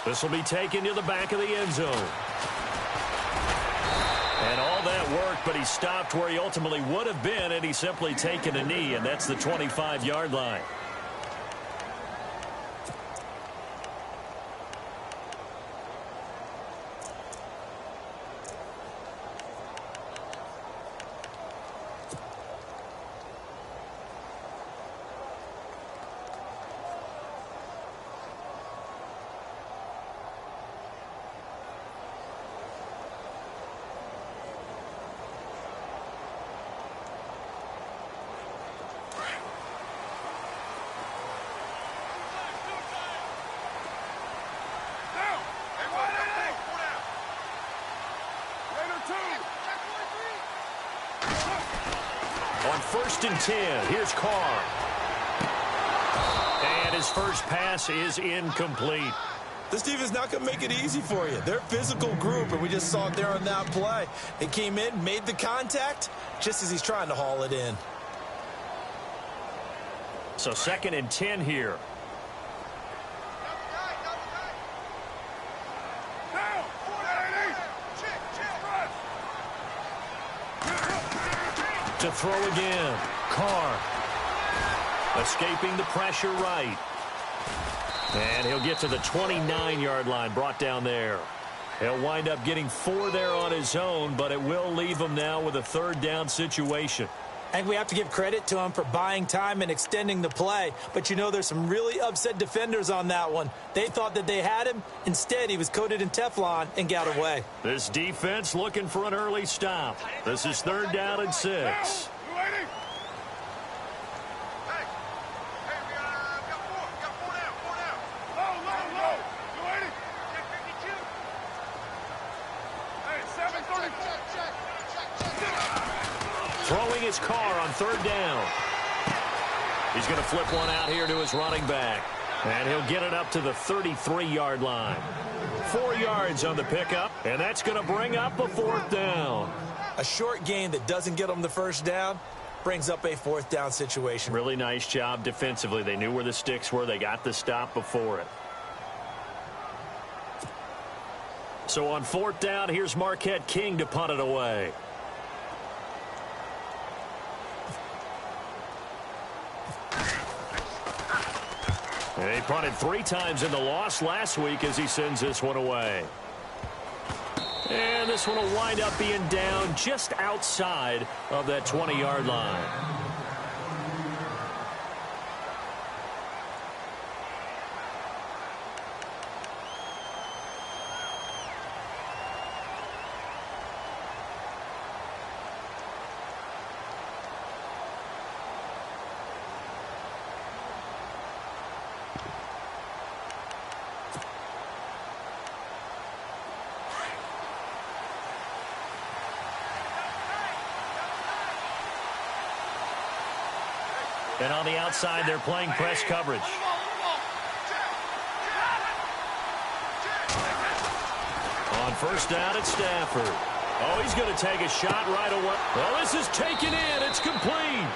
This will be taken to the back of the end zone. And all that work, but he stopped where he ultimately would have been, and he's simply taken a knee, and that's the 25-yard line. On 1st and 10, here's Carr. And his first pass is incomplete. This defense not going to make it easy for you. They're a physical group, and we just saw it there on that play. They came in, made the contact, just as he's trying to haul it in. So 2nd and 10 here. To throw again. Carr. Escaping the pressure right. And he'll get to the 29-yard line, brought down there. He'll wind up getting 4 there on his own, but it will leave him now with a 3rd down situation. I think we have to give credit to him for buying time and extending the play. But, you know, there's some really upset defenders on that one. They thought that they had him. Instead, he was coated in Teflon and got away. This defense looking for an early stop. This is 3rd down and 6. Throwing his Carr on 3rd down. He's going to flip one out here to his running back. And he'll get it up to the 33-yard line. 4 yards on the pickup, and that's going to bring up a 4th down. A short gain that doesn't get them the 1st down brings up a 4th down situation. Really nice job defensively. They knew where the sticks were. They got the stop before it. So on 4th down, here's Marquette King to punt it away. And he punted 3 times in the loss last week as he sends this one away. And this one will wind up being down just outside of that 20-yard line. And on the outside, they're playing press coverage. On 1st down, it's Stafford. Oh, he's going to take a shot right away. Well, this is taken in. It's complete.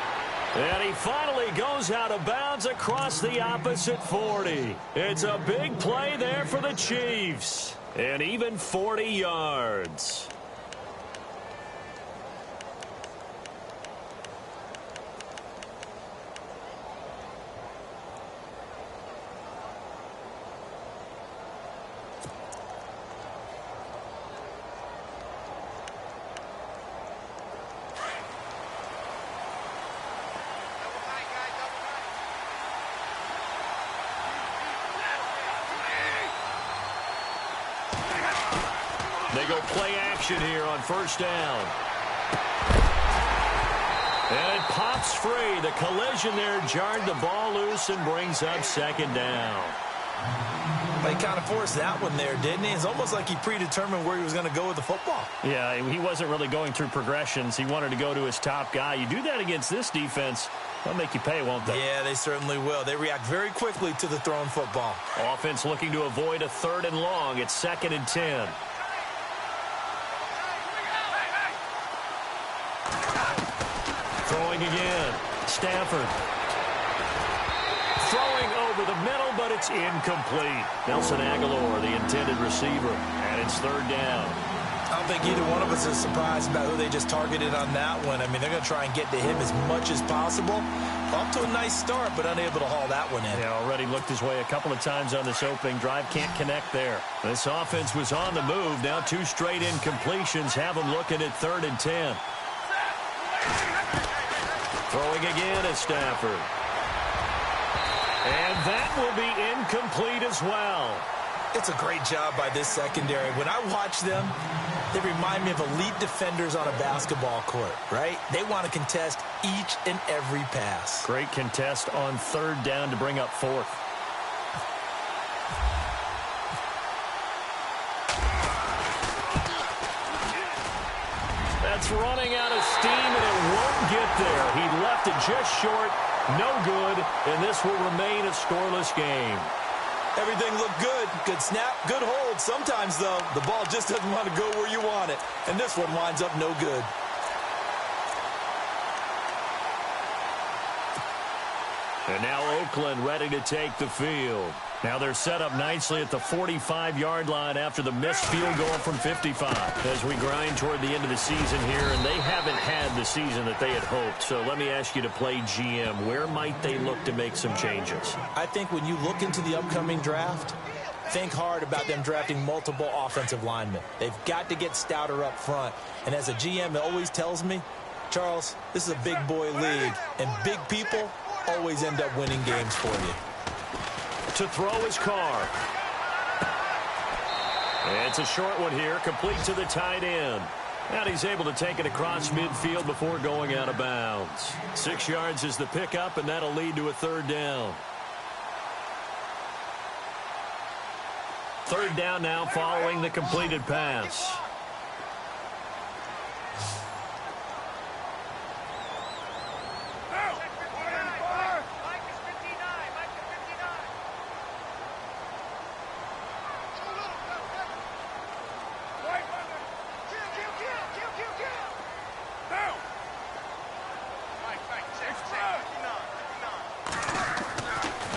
And he finally goes out of bounds across the opposite 40. It's a big play there for the Chiefs. And even 40 yards. They go play action here on 1st down. And it pops free. The collision there jarred the ball loose and brings up 2nd down. But he kind of forced that one there, didn't he? It's almost like he predetermined where he was going to go with the football. Yeah, he wasn't really going through progressions. He wanted to go to his top guy. You do that against this defense, they'll make you pay, won't they? Yeah, they certainly will. They react very quickly to the thrown football. Offense looking to avoid a 3rd and long. It's 2nd and 10. Throwing again. Stafford. Throwing over the middle, but it's incomplete. Nelson Aguilar, the intended receiver, and it's third down. I don't think either one of us is surprised about who they just targeted on that one. I mean, they're going to try and get to him as much as possible. Off to a nice start, but unable to haul that one in. Yeah, already looked his way a couple of times on this opening drive. Can't connect there. This offense was on the move. Now 2 straight incompletions have them looking at 3rd and 10. Throwing again is Stafford. And that will be incomplete as well. It's a great job by this secondary. When I watch them, they remind me of elite defenders on a basketball court, right? They want to contest each and every pass. Great contest on 3rd down to bring up 4th. That's running out of steam, and it won't get there. He left it just short. No good, and this will remain a scoreless game. Everything looked good. Good snap, good hold. Sometimes, though, the ball just doesn't want to go where you want it. And this one winds up no good. And now Oakland ready to take the field. Now they're set up nicely at the 45-yard line after the missed field goal from 55. As we grind toward the end of the season here, and they haven't had the season that they had hoped. So let me ask you to play GM. Where might they look to make some changes? I think when you look into the upcoming draft, think hard about them drafting multiple offensive linemen. They've got to get stouter up front. And as a GM, it always tells me, Charles, this is a big boy league, and big people always end up winning games for you. To throw his Carr. It's a short one here, complete to the tight end. And he's able to take it across midfield before going out of bounds. 6 yards is the pickup, and that'll lead to a 3rd down. 3rd down now following the completed pass.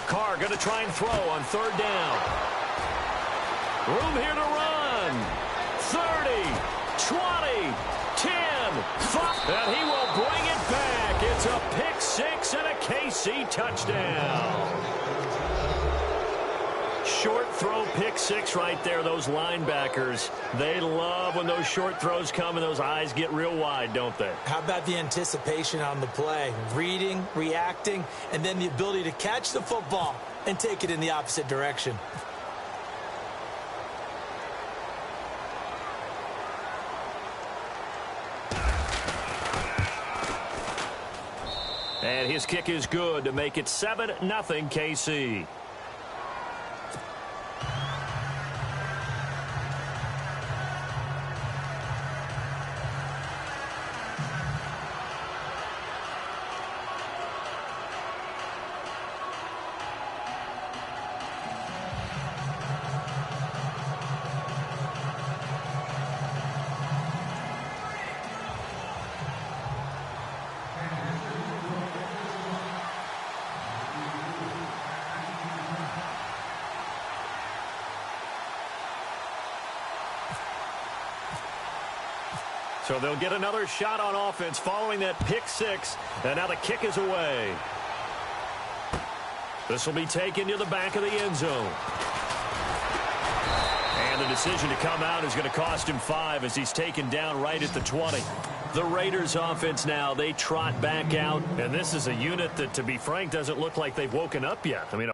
Carr going to try and throw on 3rd down. Room here to run. 30, 20, 10, 5. And he will bring it back. It's a pick 6 and a KC touchdown. Short throw, pick 6 right there. Those linebackers, they love when those short throws come and those eyes get real wide, don't they? How about the anticipation on the play? Reading, reacting, and then the ability to catch the football and take it in the opposite direction. And his kick is good to make it 7-0 KC. So they'll get another shot on offense following that pick 6. And now the kick is away. This will be taken to the back of the end zone. And the decision to come out is going to cost him 5 as he's taken down right at the 20. The Raiders offense now, they trot back out. And this is a unit that, to be frank, doesn't look like they've woken up yet. I mean,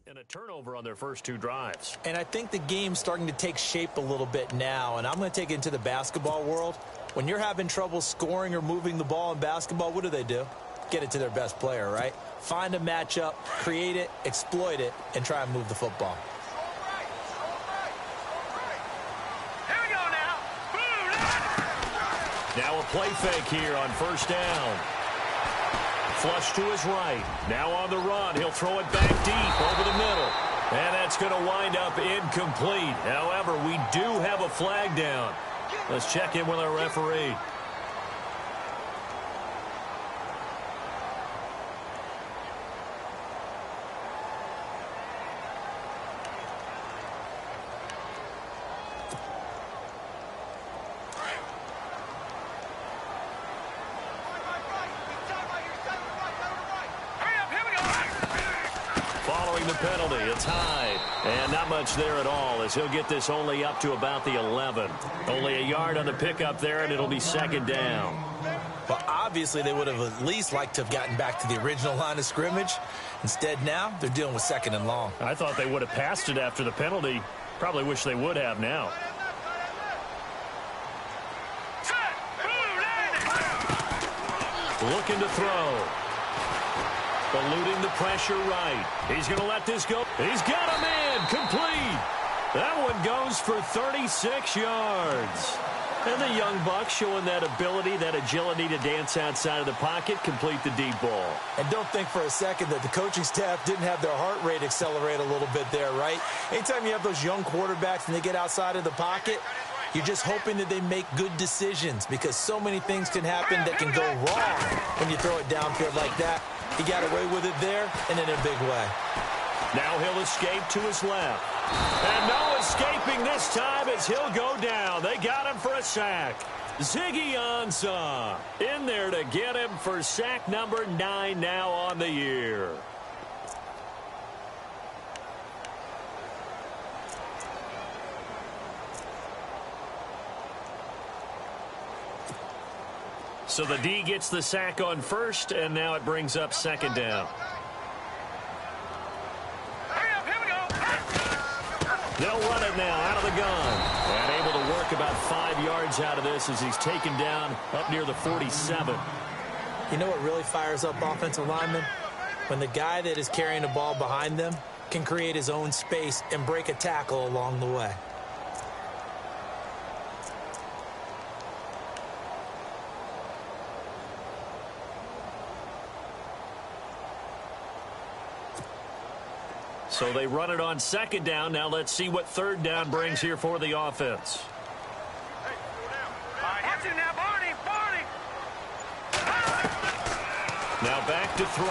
and a turnover on their first 2 drives. And I think the game's starting to take shape a little bit now, and I'm going to take it into the basketball world. When you're having trouble scoring or moving the ball in basketball, what do? Get it to their best player, right? Find a matchup, create it, exploit it, and try and move the football. Here we go now. Now a play fake here on 1st down. Flush to his right. Now on the run. He'll throw it back deep over the middle. And that's going to wind up incomplete. However, we do have a flag down. Let's check in with our referee. Following the penalty, it's high. And not much there at all, as he'll get this only up to about the 11. Only a yard on the pickup there, and it'll be second down. Well, obviously, they would have at least liked to have gotten back to the original line of scrimmage. Instead, now, they're dealing with second and long. I thought they would have passed it after the penalty. Probably wish they would have now. Looking to throw. Eluding the pressure right. He's going to let this go. He's got him in. Complete. That one goes for 36 yards. And the young buck showing that ability, that agility to dance outside of the pocket, complete the deep ball. And don't think for a second that the coaching staff didn't have their heart rate accelerate a little bit there, right? Anytime you have those young quarterbacks and they get outside of the pocket, you're just hoping that they make good decisions, because so many things can happen that can go wrong when you throw it downfield like that. He got away with it there and in a big way. Now he'll escape to his left. And no escaping this time as he'll go down. They got him for a sack. Ziggy Ansah in there to get him for sack number 9 now on the year. So the D gets the sack on first, and now it brings up second down. They'll run it now out of the gun. And able to work about 5 yards out of this as he's taken down up near the 47. You know what really fires up offensive linemen? When the guy that is carrying the ball behind them can create his own space and break a tackle along the way. So they run it on second down. Now let's see what third down brings here for the offense. Now back to throw.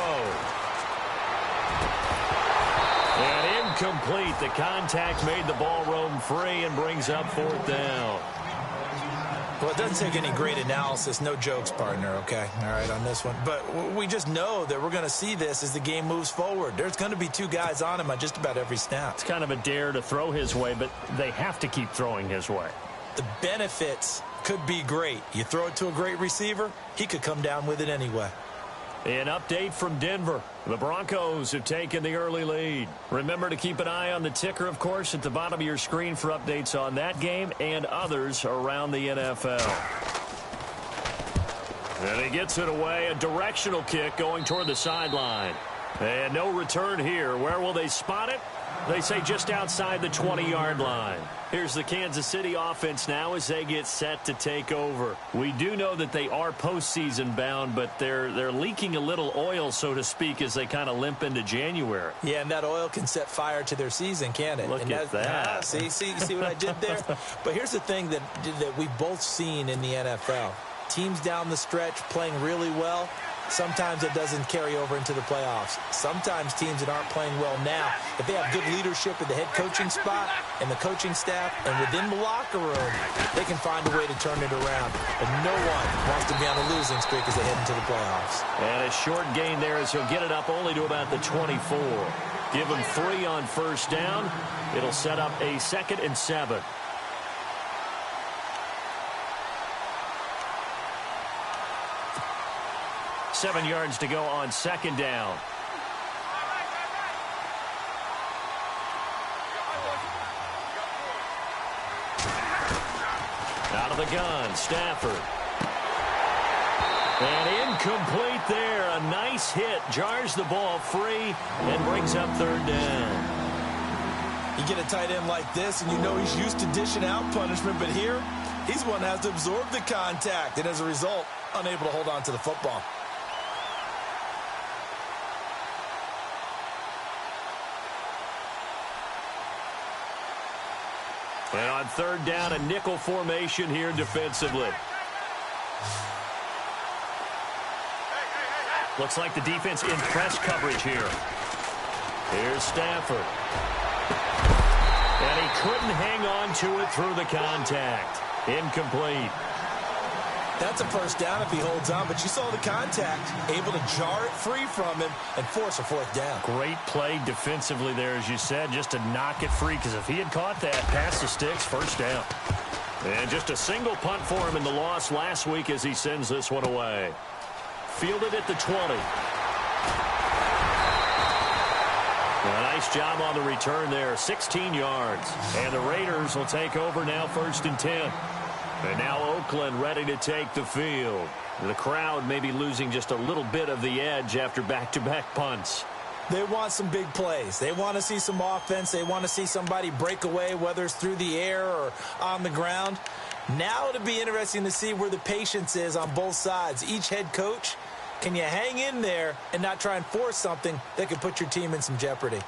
And incomplete. The contact made the ball roam free and brings up fourth down. Well, it doesn't take any great analysis. No jokes, partner, okay? All right, on this one. But we just know that we're going to see this as the game moves forward. There's going to be 2 guys on him on just about every snap. It's kind of a dare to throw his way, but they have to keep throwing his way. The benefits could be great. You throw it to a great receiver, he could come down with it anyway. An update from Denver. The Broncos have taken the early lead. Remember to keep an eye on the ticker, of course, at the bottom of your screen for updates on that game and others around the NFL. And he gets it away. A directional kick going toward the sideline. And no return here. Where will they spot it? They say just outside the 20-yard line. Here's the Kansas City offense now as they get set to take over. We do know that they are postseason bound, but they're leaking a little oil, so to speak, as they kind of limp into January. Yeah, and that oil can set fire to their season, can't it? Look and at that. See what I did there? But here's the thing that we've both seen in the NFL. Teams down the stretch playing really well. Sometimes it doesn't carry over into the playoffs. Sometimes teams that aren't playing well now, if they have good leadership at the head coaching spot and the coaching staff and within the locker room, they can find a way to turn it around. But no one wants to be on a losing streak as they head into the playoffs. And a short gain there as he'll get it up only to about the 24. Give him 3 on first down. It'll set up a 2nd and 7. Seven yards to go on second down. Out of the gun, Stafford. And incomplete there. A nice hit. Jars the ball free and brings up third down. You get a tight end like this, and you know he's used to dishing out punishment, but here, he's one that has to absorb the contact, and as a result, unable to hold on to the football. And on third down, a nickel formation here defensively. Looks like the defense in press coverage here. Here's Stafford. And he couldn't hang on to it through the contact. Incomplete. That's a first down if he holds on, but you saw the contact, able to jar it free from him and force a fourth down. Great play defensively there, as you said, just to knock it free, because if he had caught that, past the sticks, first down. And just a single punt for him in the loss last week as he sends this one away. Fielded at the 20. A nice job on the return there, 16 yards. And the Raiders will take over now, 1st and 10. And now Oakland ready to take the field. The crowd may be losing just a little bit of the edge after back-to-back punts. They want some big plays. They want to see some offense. They want to see somebody break away, whether it's through the air or on the ground. Now it'll be interesting to see where the patience is on both sides. Each head coach, can you hang in there and not try and force something that could put your team in some jeopardy?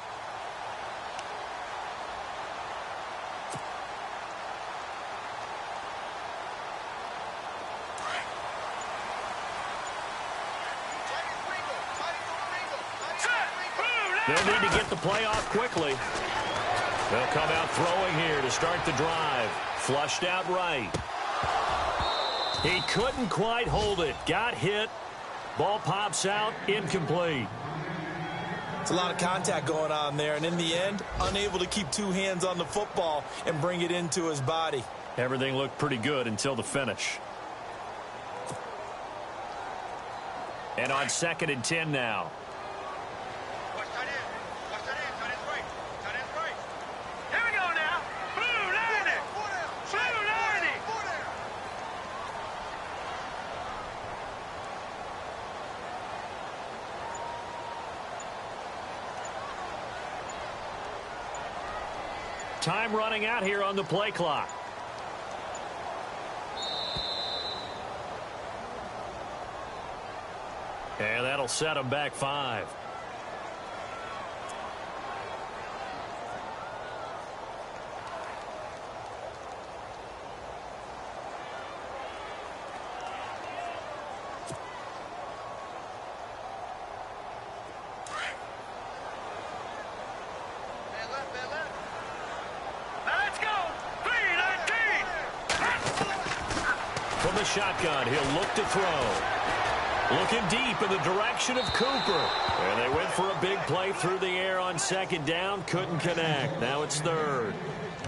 They'll need to get the play off quickly. They'll come out throwing here to start the drive. Flushed out right. He couldn't quite hold it. Got hit. Ball pops out. Incomplete. It's a lot of contact going on there, and in the end, unable to keep two hands on the football and bring it into his body. Everything looked pretty good until the finish. And on 2nd and 10 now. Time running out here on the play clock. And that'll set them back 5. From the shotgun, he'll look to throw. Looking deep in the direction of Cooper. And they went for a big play through the air on 2nd down. Couldn't connect. Now it's 3rd.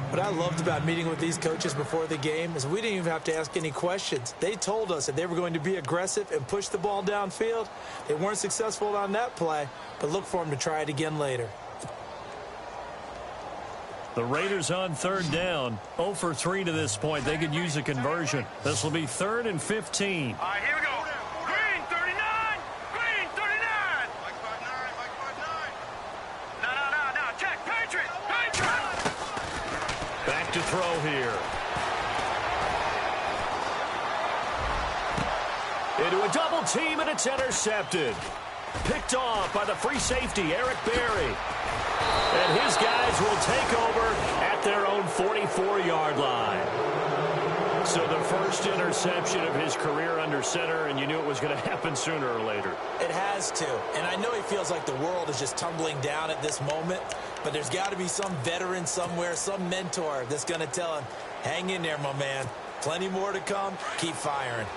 What I loved about meeting with these coaches before the game is we didn't even have to ask any questions. They told us that they were going to be aggressive and push the ball downfield. They weren't successful on that play, but look for them to try it again later. The Raiders on 3rd down. 0 for 3 to this point. They could use a conversion. This will be 3rd and 15. All right, here we go. Green 39. Green 39. Mike 5-9. Mike 5-9. No. Check. Patriot. Back to throw here. Into a double team, and it's intercepted. Picked off by the free safety, Eric Berry. And his guys will take over at their own 44-yard line. So the first interception of his career under center, and you knew it was going to happen sooner or later. It has to. And I know he feels like the world is just tumbling down at this moment, but there's got to be some veteran somewhere, some mentor that's going to tell him, hang in there, my man. Plenty more to come. Keep firing.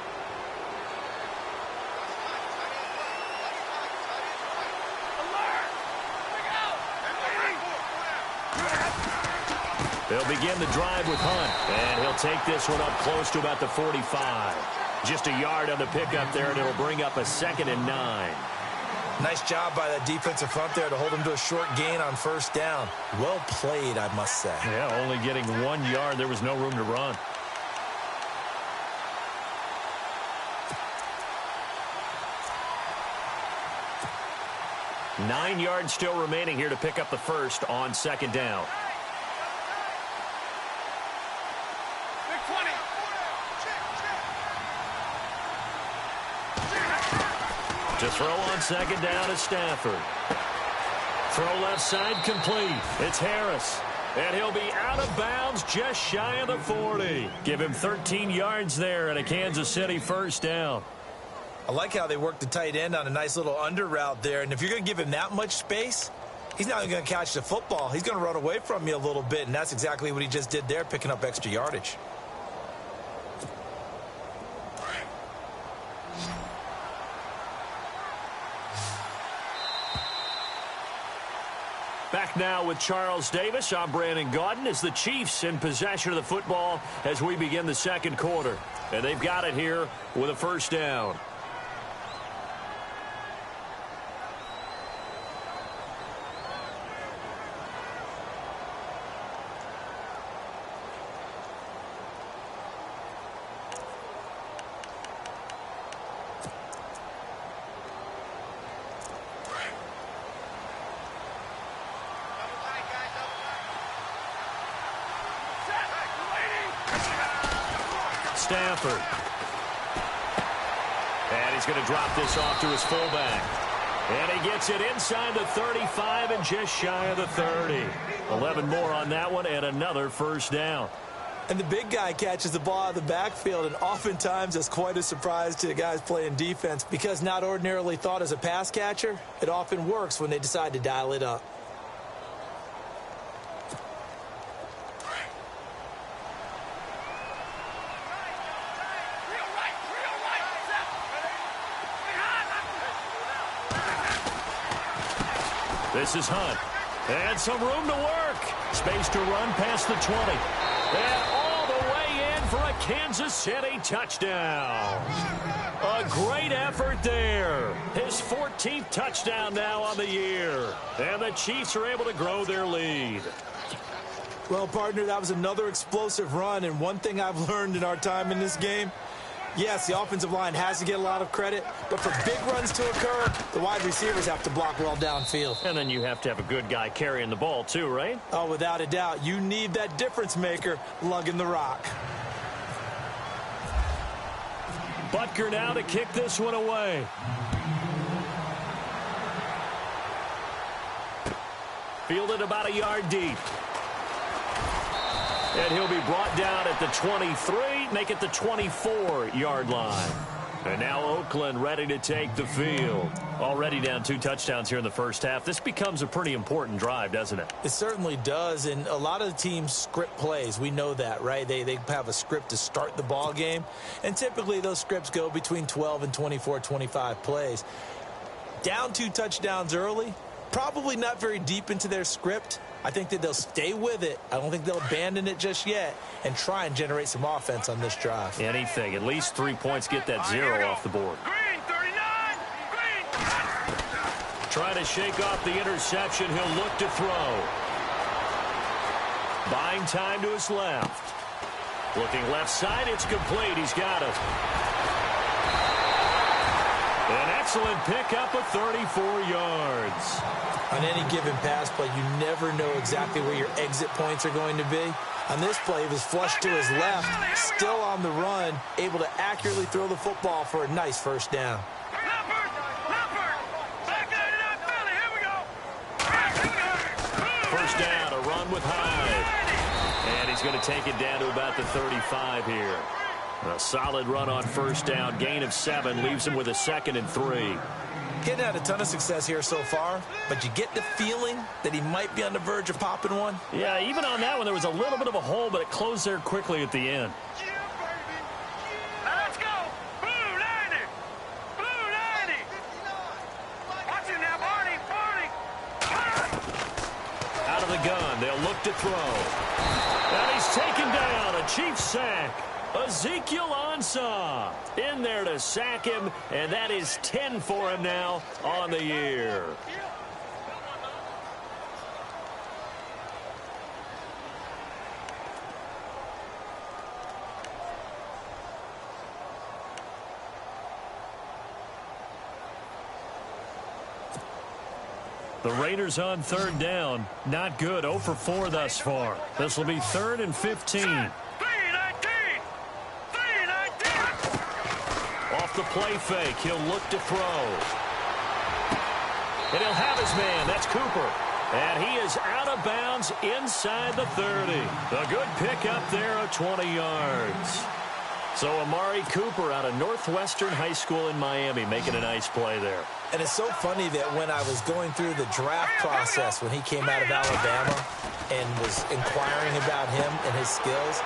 They'll begin the drive with Hunt, and he'll take this one up close to about the 45. Just a yard on the pickup there, and it'll bring up a 2nd and 9. Nice job by that defensive front there to hold him to a short gain on 1st down. Well played, I must say. Yeah, only getting 1 yard. There was no room to run. Nine yards still remaining here to pick up the first on 2nd down. To throw on 2nd down is Stafford. Throw left side complete. It's Harris. And he'll be out of bounds just shy of the 40. Give him 13 yards there and a Kansas City first down. I like how they worked the tight end on a nice little under route there. And if you're going to give him that much space, he's not going to catch the football. He's going to run away from you a little bit, and that's exactly what he just did there, picking up extra yardage. Back now with Charles Davis. I'm Brandon Gaudin as the Chiefs in possession of the football as we begin the second quarter. And they've got it here with a first down. Stafford. And he's going to drop this off to his fullback. And he gets it inside the 35 and just shy of the 30. 11 more on that one and another first down. And the big guy catches the ball out of the backfield, and oftentimes that's quite a surprise to the guys playing defense because not ordinarily thought as a pass catcher, it often works when they decide to dial it up. This is Hunt. And some room to work. Space to run past the 20. And all the way in for a Kansas City touchdown. A great effort there. His 14th touchdown now on the year. And the Chiefs are able to grow their lead. Well, partner, that was another explosive run. And one thing I've learned in our time in this game, yes, the offensive line has to get a lot of credit, but for big runs to occur, the wide receivers have to block well downfield. And then you have to have a good guy carrying the ball too, right? Oh, without a doubt. You need that difference maker lugging the rock. Butker now to kick this one away. Fielded about a yard deep. And he'll be brought down at the 23, make it the 24-yard line. And now Oakland ready to take the field. Already down 2 touchdowns here in the first half. This becomes a pretty important drive, doesn't it? It certainly does, and a lot of the teams script plays. We know that, right? They have a script to start the ball game, and typically those scripts go between 12 and 24, 25 plays. Down 2 touchdowns early, probably not very deep into their script. I think that they'll stay with it. I don't think they'll abandon it just yet and try and generate some offense on this drive. Anything. At least 3 points, get that 0 off the board. Green, 39. Green. Trying to shake off the interception. He'll look to throw. Buying time to his left. Looking left side. It's complete. He's got it. An excellent pickup of 34 yards. On any given pass play, you never know exactly where your exit points are going to be. On this play, he was flushed to his left, still on the run, able to accurately throw the football for a nice first down. First down, a run with Hyde. And he's going to take it down to about the 35 here. A solid run on first down, gain of 7, leaves him with a 2nd and 3. Getting had a ton of success here so far, but you get the feeling that he might be on the verge of popping one. Yeah, even on that one, there was a little bit of a hole, but it closed there quickly at the end. Let's go. Blue 90. Blue 90. Watch it now, Barney. Out of the gun, they'll look to throw. And he's taken down, a Chiefs sack. Ezekiel Ansah in there to sack him, and that is 10 for him now on the year. The Raiders on 3rd down. Not good. 0 for 4 thus far. This will be 3rd and 15. Off the play fake, he'll look to throw. And he'll have his man. That's Cooper. And he is out of bounds inside the 30. A good pickup there of 20 yards. So Amari Cooper out of Northwestern High School in Miami making a nice play there. And it's so funny that when I was going through the draft process when he came out of Alabama and was inquiring about him and his skills,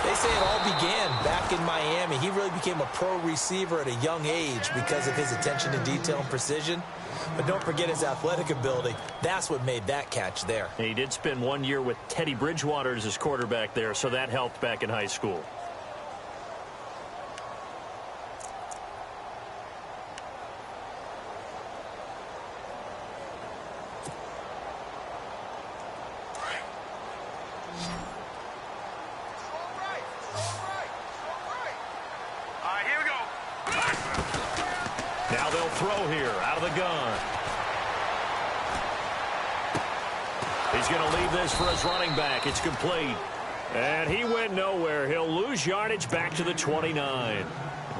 they say it all began back in Miami. He really became a pro receiver at a young age because of his attention to detail and precision. But don't forget his athletic ability. That's what made that catch there. He did spend 1 year with Teddy Bridgewater as his quarterback there, so that helped back in high school. Now they'll throw here out of the gun. He's going to leave this for his running back. It's complete. And he went nowhere. He'll lose yardage back to the 29.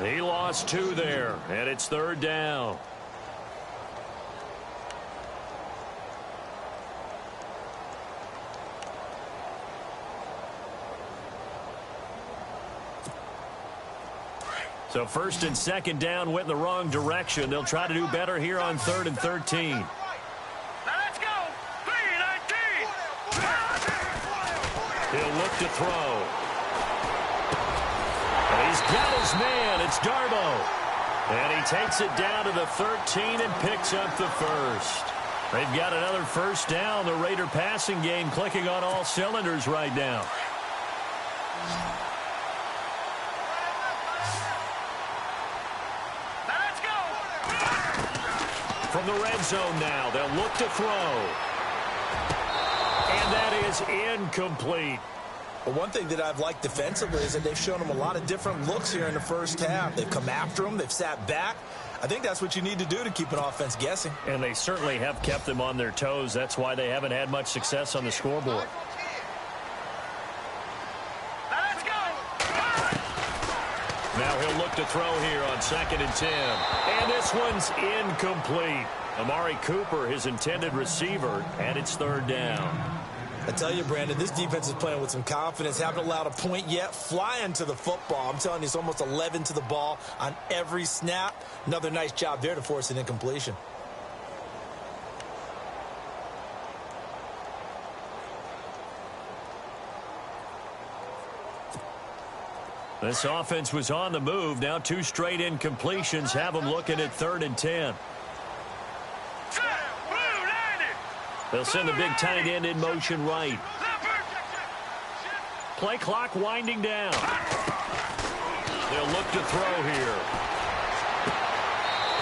He lost 2 there, and it's 3rd down. So 1st and 2nd down went in the wrong direction. They'll try to do better here on 3rd and 13. Now let's go. 3-19. He'll look to throw. And he's got his man. It's Darbo. And he takes it down to the 13 and picks up the first. They've got another 1st down. The Raider passing game clicking on all cylinders right now. From the red zone now, they'll look to throw. And that is incomplete. Well, one thing that I've liked defensively is that they've shown him a lot of different looks here in the first half. They've come after him. They've sat back. I think that's what you need to do to keep an offense guessing. And they certainly have kept them on their toes. That's why they haven't had much success on the scoreboard. Now he'll look to throw here on 2nd and 10. And this one's incomplete. Amari Cooper, his intended receiver, and it's 3rd down. I tell you, Brandon, this defense is playing with some confidence. Haven't allowed a point yet. Flying to the football. I'm telling you, it's almost 11 to the ball on every snap. Another nice job there to force an incompletion. This offense was on the move. Now 2 straight incompletions have them looking at 3rd and 10. They'll send the big tight end in motion right. Play clock winding down. They'll look to throw here.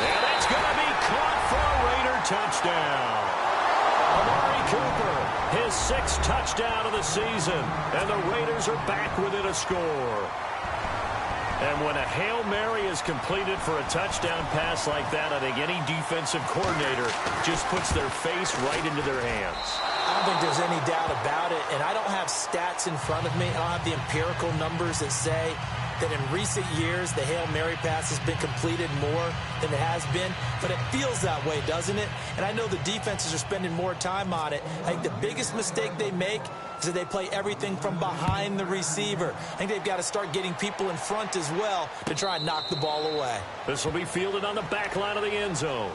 And it's going to be caught for a Raider touchdown. Amari Cooper, his 6th touchdown of the season. And the Raiders are back within a score. And when a Hail Mary is completed for a touchdown pass like that, I think any defensive coordinator just puts their face right into their hands. I don't think there's any doubt about it, and I don't have stats in front of me. I don't have the empirical numbers that say that in recent years the Hail Mary pass has been completed more than it has been, but it feels that way, doesn't it? And I know the defenses are spending more time on it. I think the biggest mistake they make is that they play everything from behind the receiver. I think they've got to start getting people in front as well to try and knock the ball away. This will be fielded on the back line of the end zone.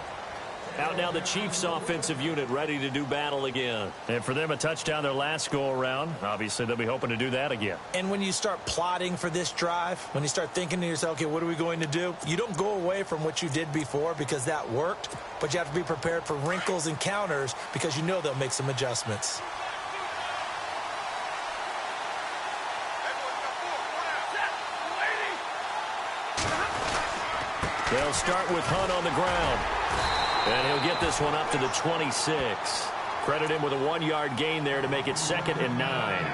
Out now the Chiefs offensive unit ready to do battle again. And for them, a touchdown their last go-around. Obviously, they'll be hoping to do that again. And when you start plotting for this drive, when you start thinking to yourself, okay, what are we going to do? You don't go away from what you did before because that worked, but you have to be prepared for wrinkles and counters because you know they'll make some adjustments. They'll start with Hunt on the ground. And he'll get this one up to the 26. Credit him with a 1-yard gain there to make it 2nd and 9.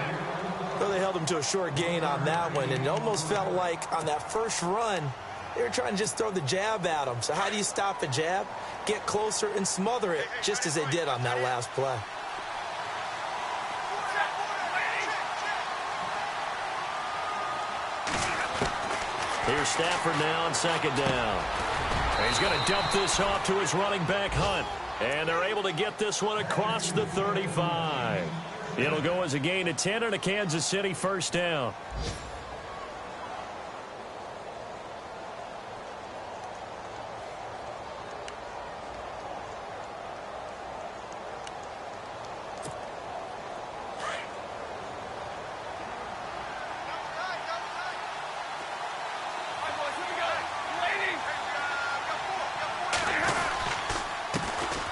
Well, they held him to a short gain on that one, and it almost felt like on that first run, they were trying to just throw the jab at him. So how do you stop a jab? Get closer and smother it, just as they did on that last play. Here's Stafford now on second down. And he's going to dump this off to his running back, Hunt. And they're able to get this one across the 35. It'll go as a gain of 10 and a Kansas City first down.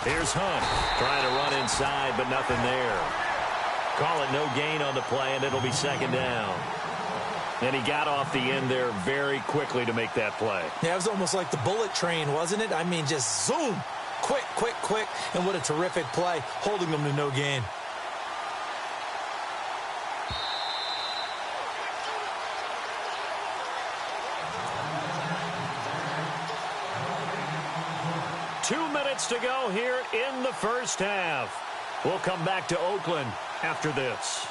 Here's Hunt trying to run inside, but nothing there. Call it no gain on the play, and it'll be second down. And he got off the end there very quickly to make that play. Yeah, it was almost like the bullet train, wasn't it? I mean, just zoom. Quick, quick, quick. And what a terrific play, holding them to no gain. To go here in the first half. We'll come back to Oakland after this.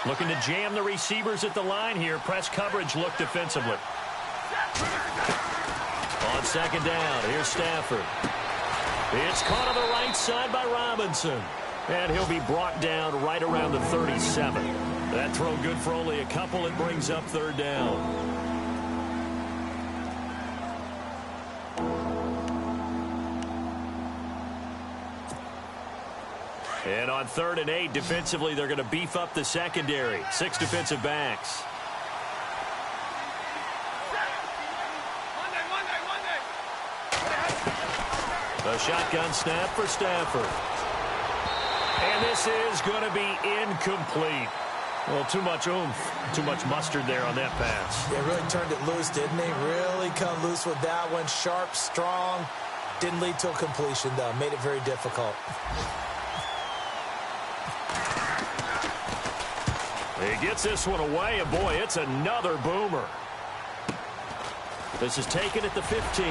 Looking to jam the receivers at the line here. Press coverage look defensively. On second down, here's Stafford. It's caught on the right side by Robinson. And he'll be brought down right around the 37. That throw good for only a couple. It brings up third down. And on 3rd and 8, defensively, they're going to beef up the secondary. 6 defensive backs. The shotgun snap for Stafford. And this is going to be incomplete. Well, too much oomph, too much mustard there on that pass. Yeah, really turned it loose, didn't he? Really come loose with that one. Sharp, strong. Didn't lead to a completion, though. Made it very difficult. He gets this one away, and boy, it's another boomer. This is taken at the 15.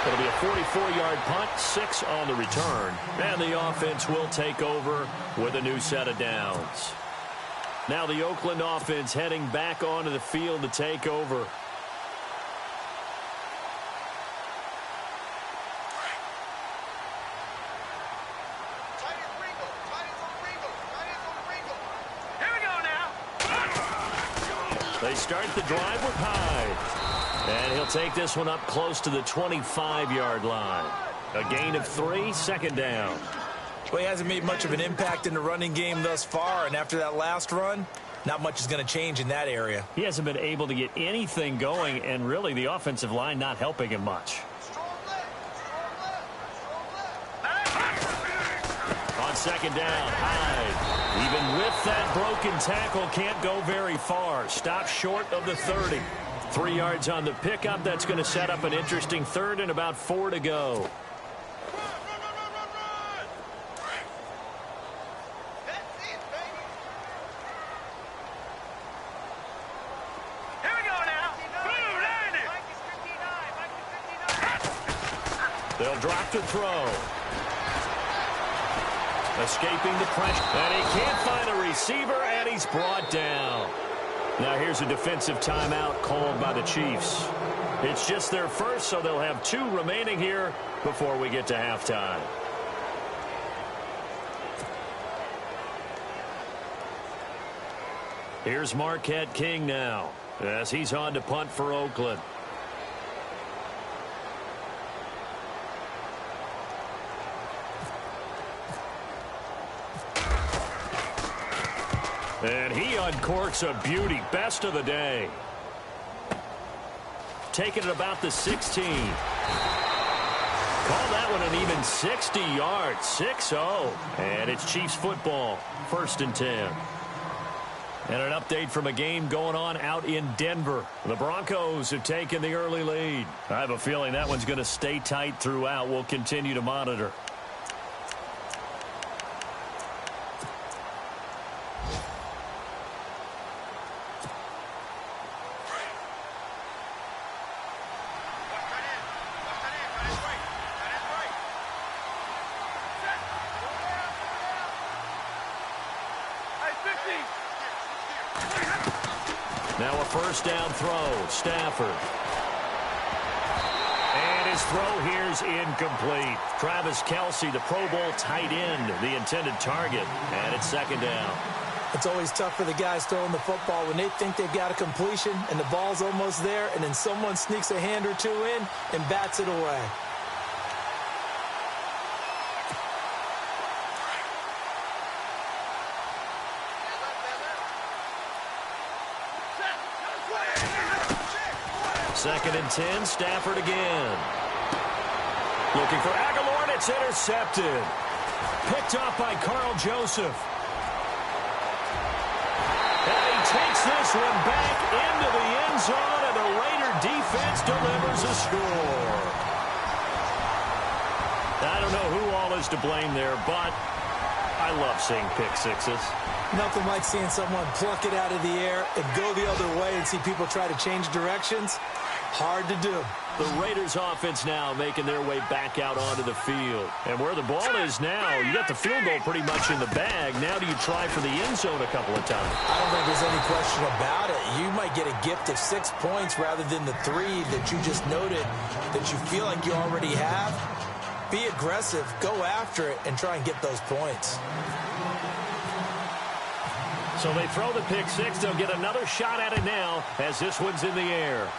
It'll be a 44-yard punt, 6 on the return. And the offense will take over with a new set of downs. Now the Oakland offense heading back onto the field to take over. Here we go now. They start the drive with Hyde. And he'll take this one up close to the 25-yard line. A gain of 3, second down. Well, he hasn't made much of an impact in the running game thus far, and after that last run, not much is going to change in that area. He hasn't been able to get anything going, and really the offensive line not helping him much. On second down, Hyde, even with that broken tackle, can't go very far. Stop short of the 30. 3 yards on the pickup. That's going to set up an interesting 3rd and about 4 to go. Here we go now. They'll drop to throw. Escaping the pressure. And he can't find a receiver, and he's brought down. Now here's a defensive timeout called by the Chiefs. It's just their first, so they'll have 2 remaining here before we get to halftime. Here's Marquette King now, as he's on to punt for Oakland. And he uncorks a beauty. Best of the day. Taking it about the 16. Call that one an even 60 yards. 6-0. And it's Chiefs football. 1st and 10. And an update from a game going on out in Denver. The Broncos have taken the early lead. I have a feeling that one's going to stay tight throughout. We'll continue to monitor. Now a first down throw. Stafford. And his throw here's incomplete. Travis Kelce, the Pro Bowl tight end, the intended target. And it's second down. It's always tough for the guys throwing the football when they think they've got a completion and the ball's almost there, and then someone sneaks a hand or two in and bats it away. Second and 10, Stafford again. Looking for Aguilar, and it's intercepted. Picked off by Carl Joseph. And he takes this one back into the end zone, and the Raider defense delivers a score. I don't know who all is to blame there, but I love seeing pick sixes. Nothing like seeing someone pluck it out of the air and go the other way and see people try to change directions. Hard to do. The Raiders offense now making their way back out onto the field. And where the ball is now, you got the field goal pretty much in the bag. Now do you try for the end zone a couple of times? I don't think there's any question about it. You might get a gift of 6 points rather than the 3 that you just noted that you feel like you already have. Be aggressive, go after it, and try and get those points. So they throw the pick six. They'll get another shot at it now as this one's in the air.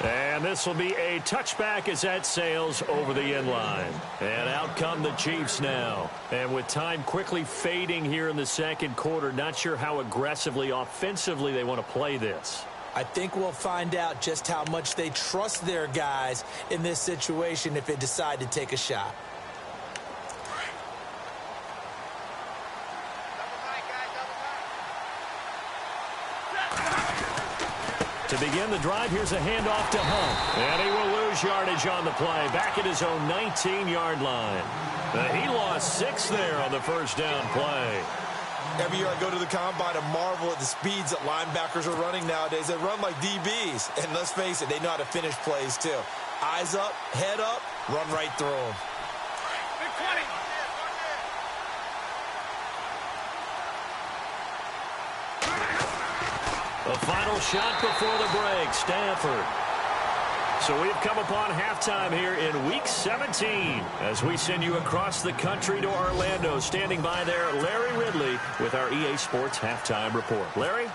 And this will be a touchback as that sails over the end line. And out come the Chiefs now. And with time quickly fading here in the second quarter, not sure how aggressively, offensively they want to play this. I think we'll find out just how much they trust their guys in this situation if they decide to take a shot. To begin the drive, here's a handoff to Hunt. And he will lose yardage on the play, back at his own 19-yard line. He lost 6 there on the first down play. Every year I go to the combine and marvel at the speeds that linebackers are running nowadays. They run like DBs. And let's face it, they know how to finish plays too. Eyes up, head up, run right through them. Big 20. A final shot before the break, Stafford. So we've come upon halftime here in Week 17 as we send you across the country to Orlando. Standing by there, Larry Ridley with our EA Sports Halftime Report. Larry?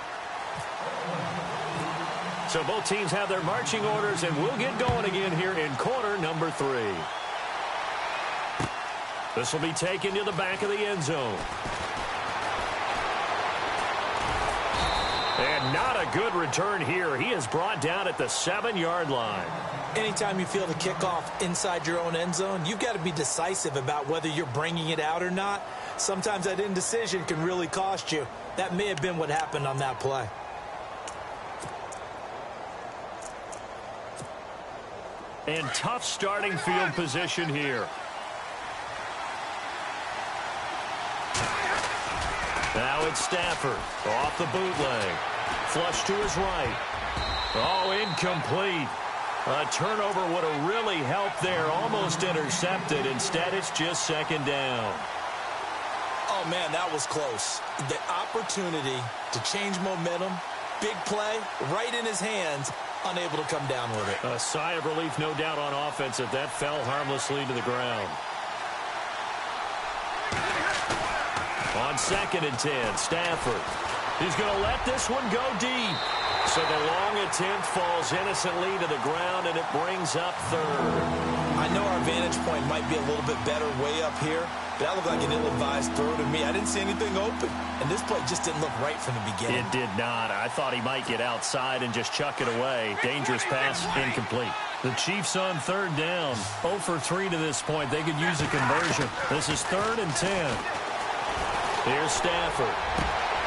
So both teams have their marching orders, and we'll get going again here in quarter number 3. This will be taken to the back of the end zone. And not a good return here. He is brought down at the 7-yard line. Anytime you feel the kickoff inside your own end zone, you've got to be decisive about whether you're bringing it out or not. Sometimes that indecision can really cost you. That may have been what happened on that play. And tough starting field position here. Now it's Stafford off the bootleg. Flush to his right. Oh, incomplete. A turnover would have really helped there. Almost intercepted. Instead, it's just second down. Oh, man, that was close. The opportunity to change momentum, big play, right in his hands, unable to come down with it. A sigh of relief, no doubt, on offense if that fell harmlessly to the ground. On 2nd and 10, Stafford. He's going to let this one go deep. So the long attempt falls innocently to the ground, and it brings up 3rd. I know our vantage point might be a little bit better way up here, but that looked like an ill-advised throw to me. I didn't see anything open, and this play just didn't look right from the beginning. It did not. I thought he might get outside and just chuck it away. Dangerous pass, incomplete. The Chiefs on 3rd down. 0 for 3 to this point. They could use a conversion. This is 3rd and 10. Here's Stafford.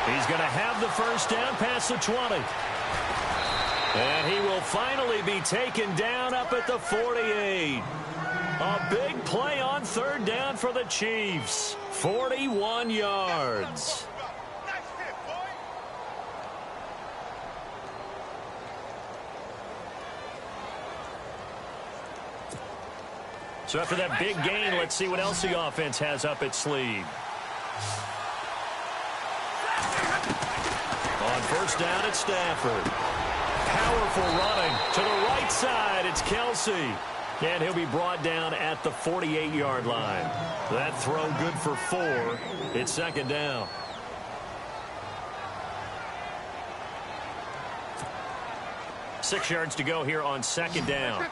He's going to have the first down past the 20. And he will finally be taken down up at the 48. A big play on 3rd down for the Chiefs. 41 yards. So after that big gain, let's see what else the offense has up its sleeve. first down at Stafford. Powerful running to the right side. It's Kelsey. And he'll be brought down at the 48-yard line. That throw good for 4. It's second down. Six yards to go here on second down.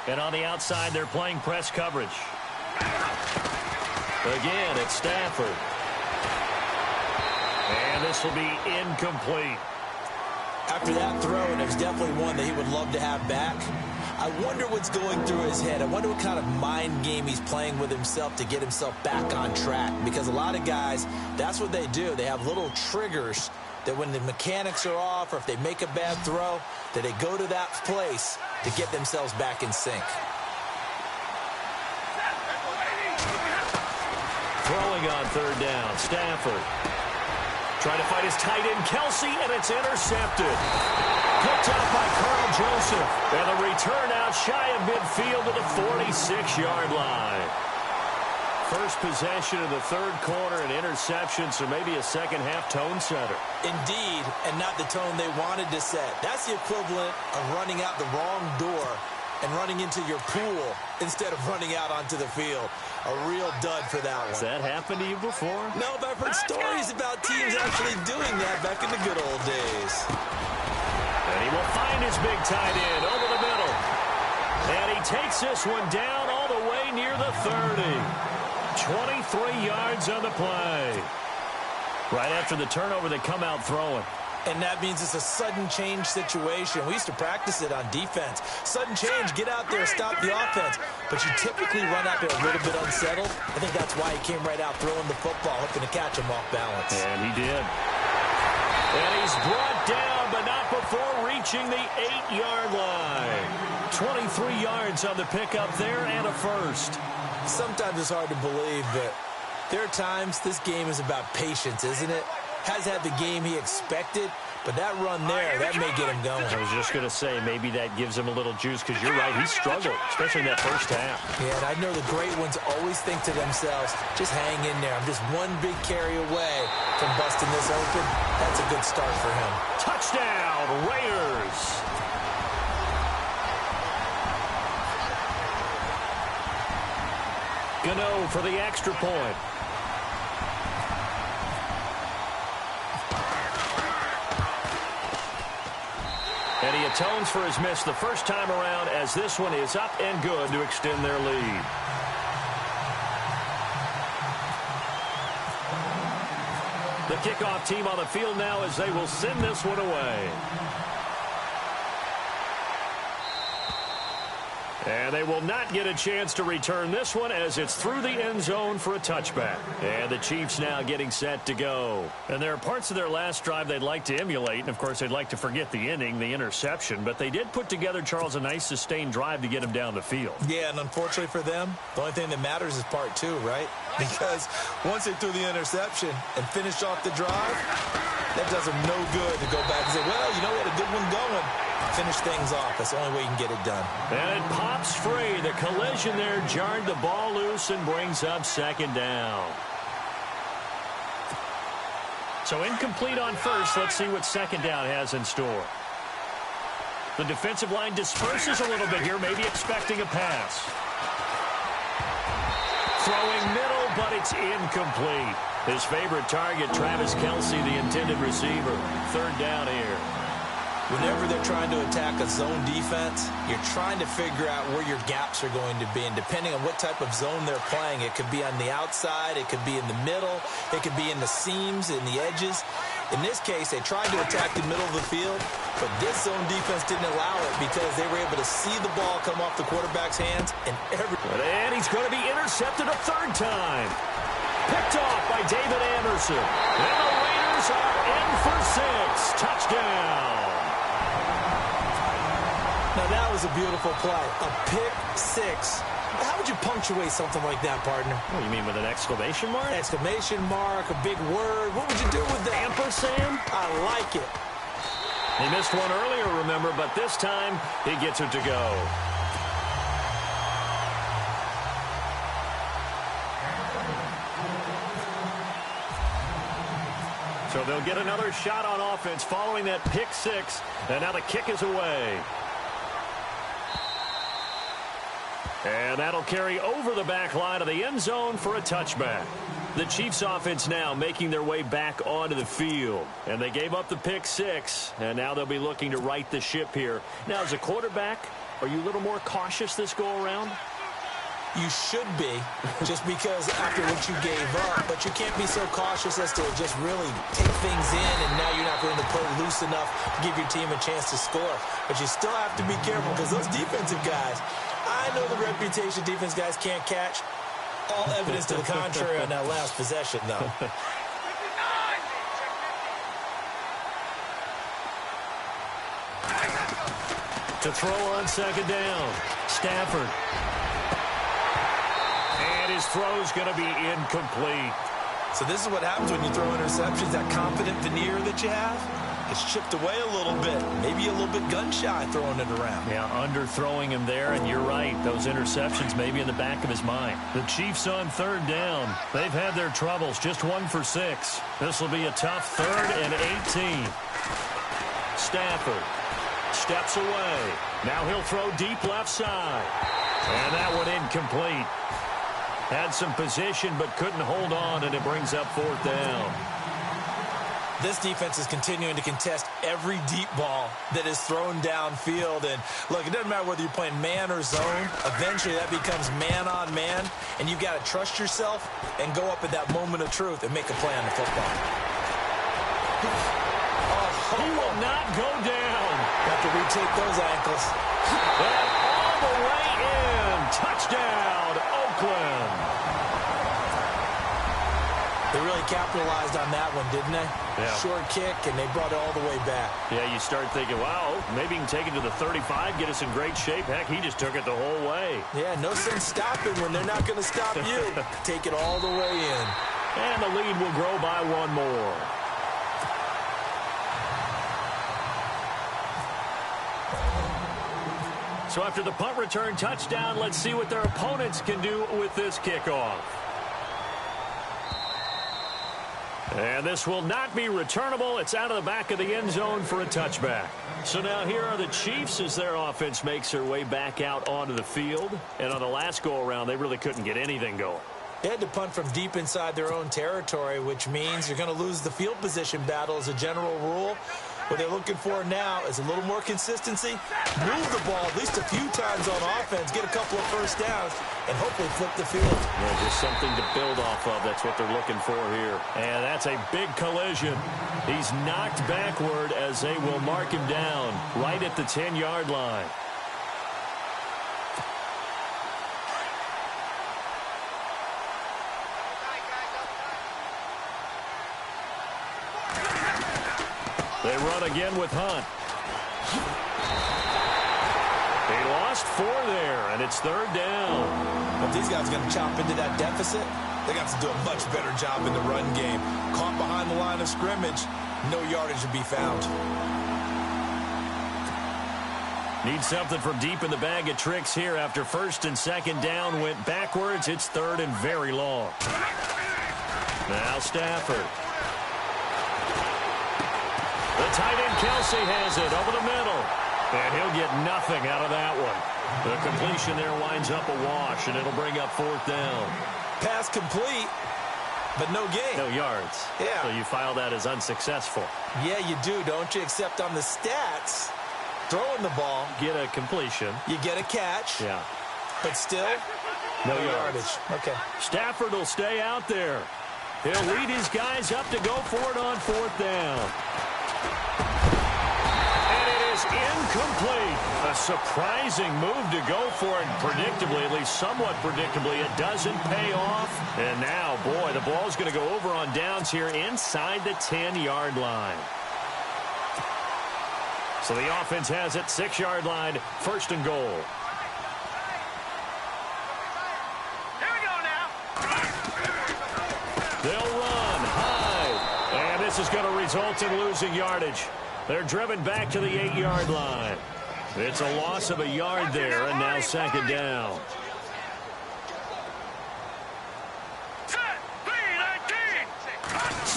And on the outside, they're playing press coverage. Again, it's Stafford. And this will be incomplete. After that throw, and it was definitely one that he would love to have back, I wonder what's going through his head. I wonder what kind of mind game he's playing with himself to get himself back on track. Because a lot of guys, that's what they do. They have little triggers that when the mechanics are off or if they make a bad throw, that they go to that place to get themselves back in sync. Throwing on third down, Stafford. Trying to fight his tight end, Kelsey, and it's intercepted. Picked up by Carl Joseph. And the return out shy of midfield to the 46-yard line. First possession of the third quarter, an interception, so maybe a second-half tone setter. Indeed, and not the tone they wanted to set. That's the equivalent of running out the wrong door and running into your pool instead of running out onto the field. A real dud for that one. Has that happened to you before? No, but I've heard stories about teams actually doing that back in the good old days. And he will find his big tight end over the middle. And he takes this one down all the way near the 30. 23 yards on the play. Right after the turnover, they come out throwing. And that means it's a sudden change situation. We used to practice it on defense. Sudden change, get out there, stop the offense. But you typically run out there a little bit unsettled. I think that's why he came right out throwing the football, hoping to catch him off balance. And he did. And he's brought down, but not before reaching the 8-yard line. 23 yards on the pickup there and a first. Sometimes it's hard to believe, but there are times this game is about patience, isn't it? Has had the game he expected, but that run there, that may get him going. I was just going to say, maybe that gives him a little juice, because you're right, he struggled, especially in that first half. Yeah, and I know the great ones always think to themselves, just hang in there. I'm just one big carry away from busting this open. That's a good start for him. Touchdown, Raiders! Gano for the extra point. And he atones for his miss the first time around, as this one is up and good to extend their lead. The kickoff team on the field now as they will send this one away. And they will not get a chance to return this one as it's through the end zone for a touchback. And the Chiefs now getting set to go. And there are parts of their last drive they'd like to emulate. And, of course, they'd like to forget the inning, the interception. But they did put together, Charles, a nice sustained drive to get him down the field. Yeah, and unfortunately for them, the only thing that matters is part two, right? Because once they threw the interception and finished off the drive, that does them no good to go back and say, well, you know, we had a good one going. Finish things off. That's the only way you can get it done. And it pops free. The collision there jarred the ball loose and brings up second down. So incomplete on first. Let's see what second down has in store. The defensive line disperses a little bit here, maybe expecting a pass. Throwing middle, but it's incomplete. His favorite target, Travis Kelce, the intended receiver. Third down here. Whenever they're trying to attack a zone defense, you're trying to figure out where your gaps are going to be. And depending on what type of zone they're playing, it could be on the outside, it could be in the middle, it could be in the seams, in the edges. In this case, they tried to attack the middle of the field, but this zone defense didn't allow it because they were able to see the ball come off the quarterback's hands. And he's going to be intercepted a third time. Picked off by David Anderson. And the Raiders are in for 6. Touchdown. Now, that was a beautiful play. A pick six. How would you punctuate something like that, partner? What, you mean with an exclamation mark? Exclamation mark, a big word. What would you do with that? Ampersand? I like it. He missed one earlier, remember, but this time he gets it to go. So they'll get another shot on offense following that pick six. And now the kick is away. And that'll carry over the back line of the end zone for a touchback. The Chiefs offense now making their way back onto the field. And they gave up the pick six, and now they'll be looking to right the ship here. Now, as a quarterback, are you a little more cautious this go-around? You should be, just because after what you gave up, but you can't be so cautious as to just really take things in, and now you're not going to play loose enough to give your team a chance to score. But you still have to be careful because those defensive guys, I know the reputation defense guys can't catch. All evidence to the contrary on that last possession, though. To throw on second down, Stafford. And his throw's going to be incomplete. So this is what happens when you throw interceptions. That confident veneer that you have gets chipped away a little bit. Maybe a little bit gun-shy throwing it around. Yeah, underthrowing him there, and you're right. Those interceptions may be in the back of his mind. The Chiefs on third down. They've had their troubles, just 1 for 6. This will be a tough 3rd and 18. Stafford steps away. Now he'll throw deep left side. And that one incomplete. Had some position but couldn't hold on, and it brings up 4th down. This defense is continuing to contest every deep ball that is thrown downfield. And, look, it doesn't matter whether you're playing man or zone. Eventually that becomes man on man, and you've got to trust yourself and go up at that moment of truth and make a play on the football. He will not go down. Got to retake those ankles. And all the way in. Touchdown, Oakland. They really capitalized on that one, didn't they? Yeah. Short kick, and they brought it all the way back. Yeah, you start thinking, wow, maybe he can take it to the 35, get us in great shape. Heck, he just took it the whole way. Yeah, no sense stopping when they're not going to stop you. Take it all the way in. And the lead will grow by 1 more. So after the punt return touchdown, let's see what their opponents can do with this kickoff. And this will not be returnable. It's out of the back of the end zone for a touchback. So now here are the Chiefs as their offense makes their way back out onto the field. And on the last go-around, they really couldn't get anything going. They had to punt from deep inside their own territory, which means you're going to lose the field position battle as a general rule. What they're looking for now is a little more consistency, move the ball at least a few times on offense, get a couple of first downs, and hopefully flip the field. Yeah, just something to build off of. That's what they're looking for here. And that's a big collision. He's knocked backward as they will mark him down right at the 10-yard line. They run again with Hunt. He lost 4 there, and it's 3rd down. If these guys are going to chop into that deficit, they got to do a much better job in the run game. Caught behind the line of scrimmage, no yardage to be found. Need something from deep in the bag of tricks here after 1st and 2nd down went backwards. It's 3rd and very long. Now Stafford. The tight end Kelsey has it over the middle. And he'll get nothing out of that one. The completion there winds up a wash, and it'll bring up 4th down. Pass complete, but no gain. No yards. Yeah. So you file that as unsuccessful. Yeah, you do, don't you? Except on the stats, throwing the ball, Get a completion. you get a catch, Yeah. but still, No no yardage. yardage. Okay. Stafford will stay out there. He'll lead his guys up to go for it on 4th down. And it is incomplete. A surprising move to go for it. Predictably, at least somewhat predictably, it doesn't pay off. And now, boy, the ball's going to go over on downs here inside the 10-yard line. So the offense has it, 6-yard line, 1st and goal. Here we go now. They'll run high, and this is going to result in losing yardage. They're driven back to the 8-yard line. It's a loss of a yard there, and now 2nd down.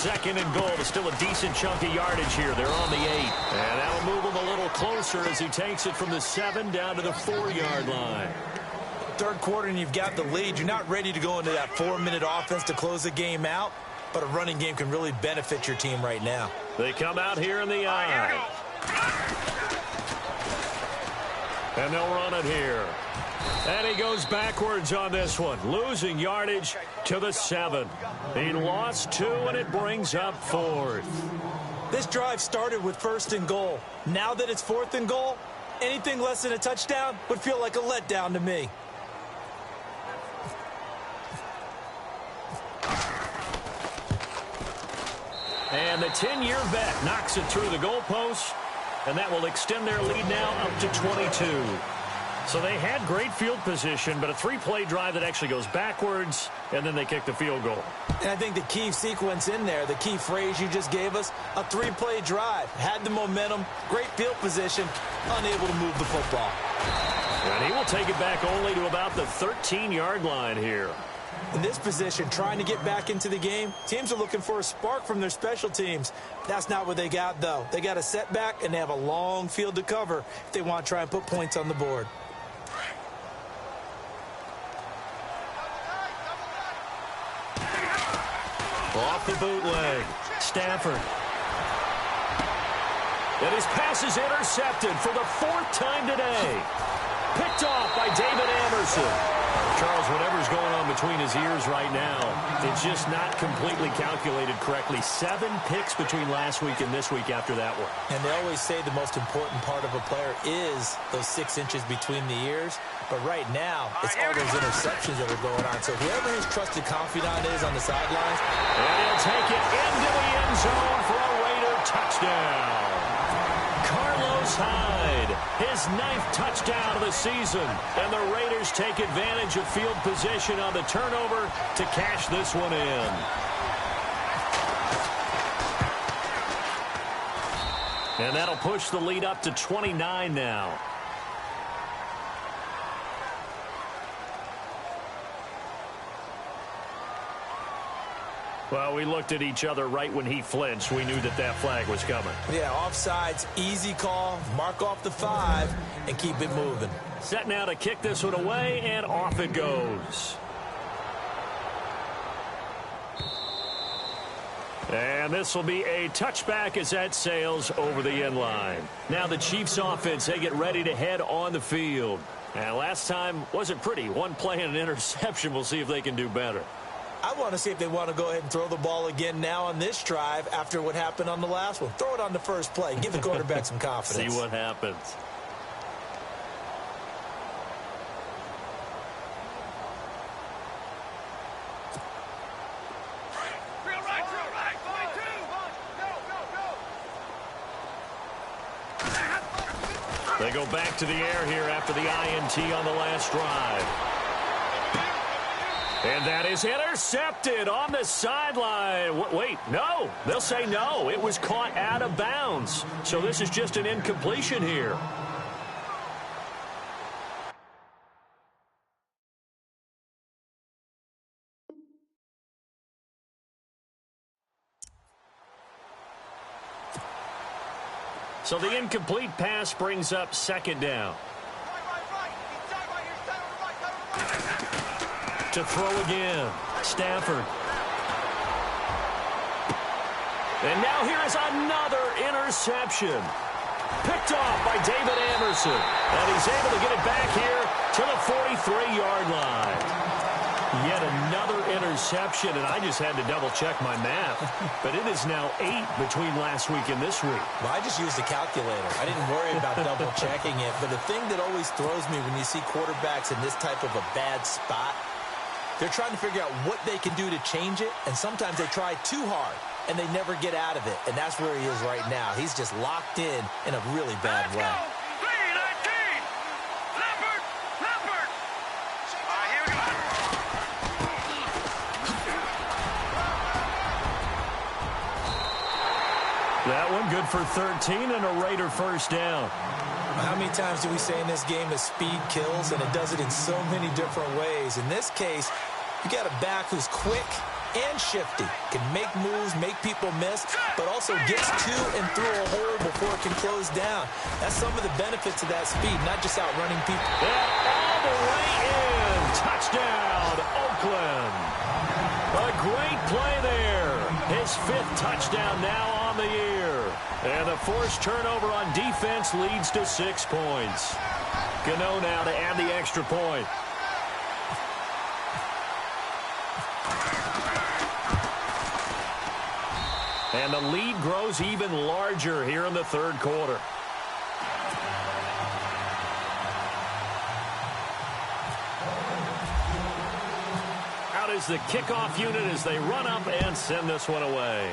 2nd and goal. There's still a decent chunk of yardage here. They're on the 8. And that'll move him a little closer as he takes it from the 7 down to the 4-yard line. Third quarter and you've got the lead. You're not ready to go into that 4-minute offense to close the game out, but a running game can really benefit your team right now. They come out here in the eye. And they'll run it here. And he goes backwards on this one, losing yardage to the 7. He lost 2, and it brings up 4th. This drive started with 1st and goal. Now that it's 4th and goal, anything less than a touchdown would feel like a letdown to me. And the 10-year vet knocks it through the goalpost, and that will extend their lead now up to 22. So they had great field position, but a 3-play drive that actually goes backwards, and then they kick the field goal. And I think the key sequence in there, the key phrase you just gave us, a 3-play drive. Had the momentum, great field position, unable to move the football. And he will take it back only to about the 13-yard line here. In this position, trying to get back into the game, teams are looking for a spark from their special teams. That's not what they got, though. They got a setback, and they have a long field to cover if they want to try and put points on the board. Off the bootleg, Stafford. And his pass is intercepted for the 4th time today. Picked off by David Anderson. Charles, whatever's going on between his ears right now, it's just not completely calculated correctly. 7 picks between last week and this week after that one. And they always say the most important part of a player is those 6 inches between the ears. But right now, it's all those interceptions that are going on. So whoever his trusted confidant is on the sidelines. And he'll take it into the end zone for a Raider touchdown. Carlos Hyde, his 9th touchdown of the season. And the Raiders take advantage of field position on the turnover to cash this one in. And that'll push the lead up to 29 now. Well, we looked at each other right when he flinched. We knew that that flag was coming. Yeah, offsides, easy call, mark off the 5, and keep it moving. Set now to kick this one away, and off it goes. And this will be a touchback as that sails over the end line. Now the Chiefs offense, they get ready to head on the field. And last time wasn't pretty. 1 play and an interception. We'll see if they can do better. I want to see if they want to go ahead and throw the ball again now on this drive after what happened on the last one. Throw it on the first play. Give the quarterback some confidence. See what happens. They go back to the air here after the INT on the last drive. And that is intercepted on the sideline. Wait, no. They'll say no. It was caught out of bounds. So this is just an incompletion here. So the incomplete pass brings up 2nd down. To throw again, Stafford. And now here is another interception. Picked off by David Anderson. And he's able to get it back here to the 43-yard line. Yet another interception, and I just had to double-check my math. But it is now 8 between last week and this week. Well, I just used a calculator. I didn't worry about double-checking it. But the thing that always throws me when you see quarterbacks in this type of a bad spot, they're trying to figure out what they can do to change it, and sometimes they try too hard, and they never get out of it. And that's where he is right now. He's just locked in a really bad way. That one good for 13 and a Raider first down. How many times do we say in this game that speed kills, and it does it in so many different ways? In this case, you got a back who's quick and shifty. Can make moves, make people miss, but also gets to and through a hole before it can close down. That's some of the benefits of that speed, not just outrunning people. And all the way in. Touchdown, Oakland. A great play there. His 5th touchdown now on the year. And the forced turnover on defense leads to 6 points. Gano now to add the extra point. And the lead grows even larger here in the 3rd quarter. Out is the kickoff unit as they run up and send this one away.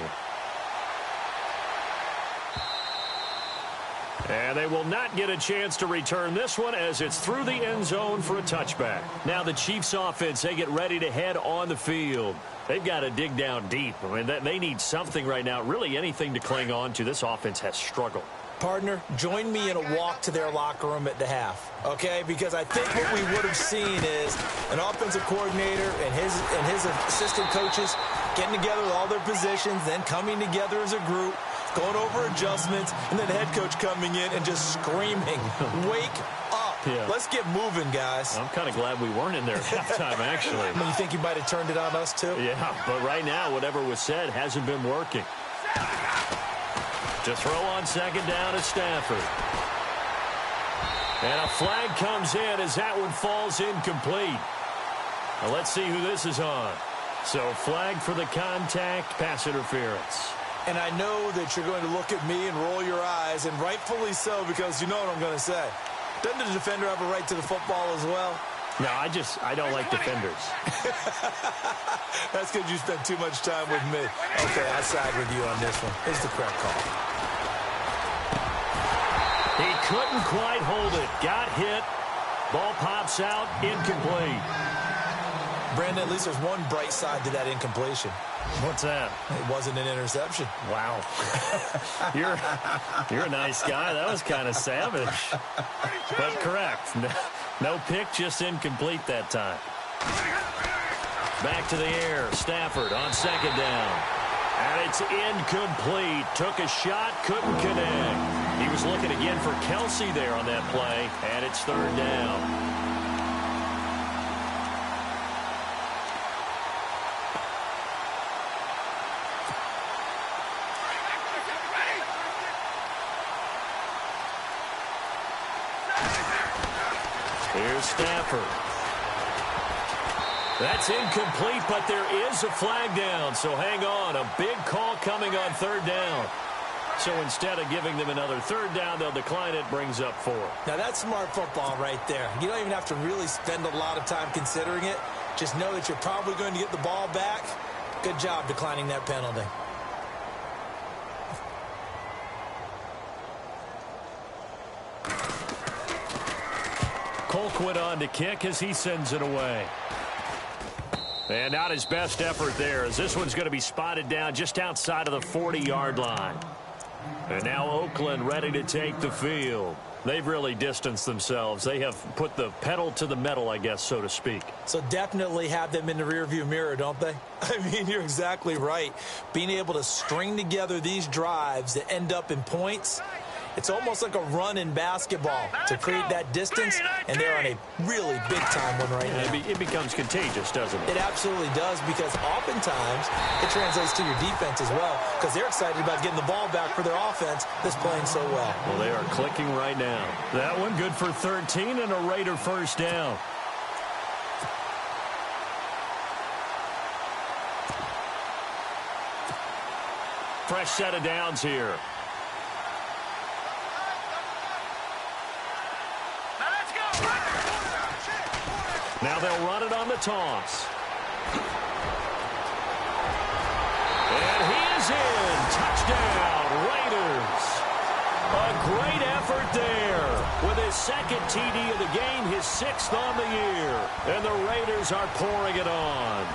And they will not get a chance to return this one as it's through the end zone for a touchback. Now the Chiefs offense, they get ready to head on the field. They've got to dig down deep. I mean, they need something right now, really anything to cling on to. This offense has struggled. Partner, join me in a walk to their locker room at the half, okay? Because I think what we would have seen is an offensive coordinator and his assistant coaches getting together with all their positions, then coming together as a group, going over adjustments, and then the head coach coming in and just screaming, wake up. Yeah. Let's get moving, guys. I'm kind of glad we weren't in there at halftime, actually. I mean, you think you might have turned it on us, too? Yeah, but right now, whatever was said hasn't been working. To throw on 2nd down is Stafford. And a flag comes in as that one falls incomplete. Now let's see who this is on. So flag for the contact, pass interference. And I know that you're going to look at me and roll your eyes, and rightfully so, because you know what I'm going to say. Doesn't the defender have a right to the football as well? No, I don't like defenders. That's because you spent too much time with me. Okay, I'll side with you on this one. Here's the correct call. He couldn't quite hold it. Got hit. Ball pops out. Incomplete. Brandon, at least there's one bright side to that incompletion. What's that? It wasn't an interception. Wow. You're a nice guy. That was kind of savage. But correct. No pick, just incomplete that time. Back to the air. Stafford on 2nd down. And it's incomplete. Took a shot, couldn't connect. He was looking again for Kelsey there on that play, and it's 3rd down. Here's Stafford. That's incomplete, but there is a flag down, so hang on. A big call coming on 3rd down. So instead of giving them another 3rd down, they'll decline it, brings up 4. Now, that's smart football right there. You don't even have to really spend a lot of time considering it. Just know that you're probably going to get the ball back. Good job declining that penalty. Colquitt on to kick as he sends it away. And not his best effort there, as this one's going to be spotted down just outside of the 40-yard line. And now Oakland ready to take the field. They've really distanced themselves. They have put the pedal to the metal, I guess, so to speak. So definitely have them in the rearview mirror, don't they? I mean, you're exactly right. Being able to string together these drives that end up in points, it's almost like a run in basketball to create that distance, and they're on a really big-time one right now. It becomes contagious, doesn't it? It absolutely does, because oftentimes it translates to your defense as well, because they're excited about getting the ball back for their offense that's playing so well. Well, they are clicking right now. That one good for 13 and a Raider 1st down. Fresh set of downs here. Now they'll run it on the toss. And he is in. Touchdown, Raiders. A great effort there. With his 2nd TD of the game, his 6th on the year. And the Raiders are pouring it on.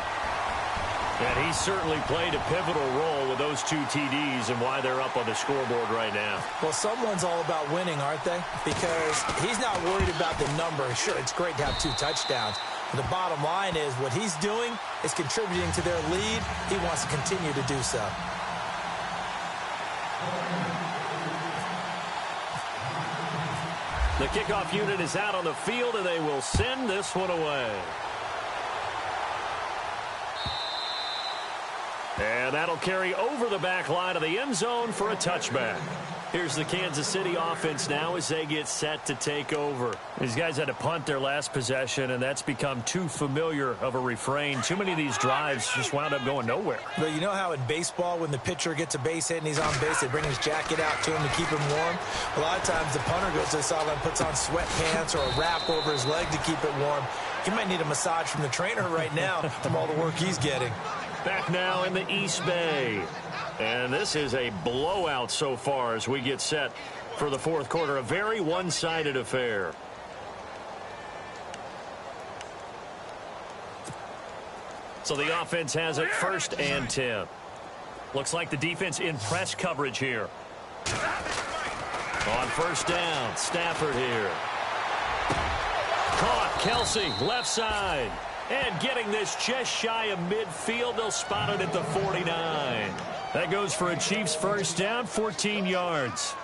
And he certainly played a pivotal role with those 2 TDs and why they're up on the scoreboard right now. Well, someone's all about winning, aren't they? Because he's not worried about the number. Sure, it's great to have 2 touchdowns, The bottom line is what he's doing is contributing to their lead. He wants to continue to do so. The kickoff unit is out on the field, and they will send this one away. And that'll carry over the back line of the end zone for a touchback. Here's the Kansas City offense now as they get set to take over. These guys had to punt their last possession, and that's become too familiar of a refrain. Too many of these drives just wound up going nowhere. But you know how in baseball, when the pitcher gets a base hit and he's on base, they bring his jacket out to him to keep him warm? A lot of times the punter goes to the sideline, puts on sweatpants or a wrap over his leg to keep it warm. He might need a massage from the trainer right now from all the work he's getting. Back now in the East Bay. And this is a blowout so far as we get set for the fourth quarter. A very one-sided affair. So the offense has it 1st and 10. Looks like the defense in press coverage here. On 1st down, Stafford here. Caught, Kelsey, left side. And getting this just shy of midfield, they'll spot it at the 49. That goes for a Chiefs 1st down, 14 yards.